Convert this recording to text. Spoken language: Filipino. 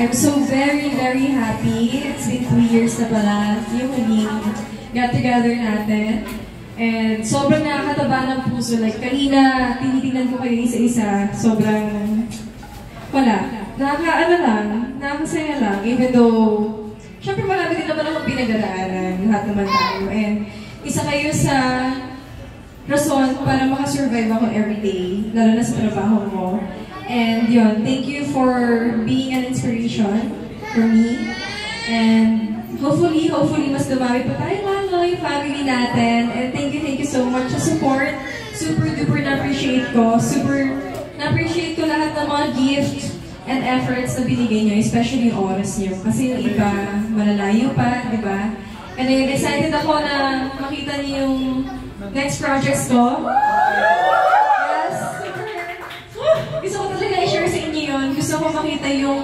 I'm so very happy. It's been 2 years na pala yung huling get-together natin. And sobrang nakakataba ng puso. Like, kanina, tinitingnan ko kayo isa-isa. Sobrang, wala. Nakakasaya lang. Even though, syempre marami din naman akong pinag-araaran. Lahat naman tayo. And isa kayo sa rason para makasurvive ako everyday. Lalo na sa trabaho mo. And yun, thank you for being an inspiration for me. And hopefully, mas dumami pa tayo lalo yung family natin. And thank you so much sa support. Super duper na-appreciate ko. Super na-appreciate ko lahat ng mga gifts and efforts na binigay nyo, especially yung oras nyo. Kasi yung iba, malalayo pa, di ba? And then, excited ako na makita niyo yung next projects ko. Gusto ko talaga i-share sa inyo yun. Gusto ko makita yung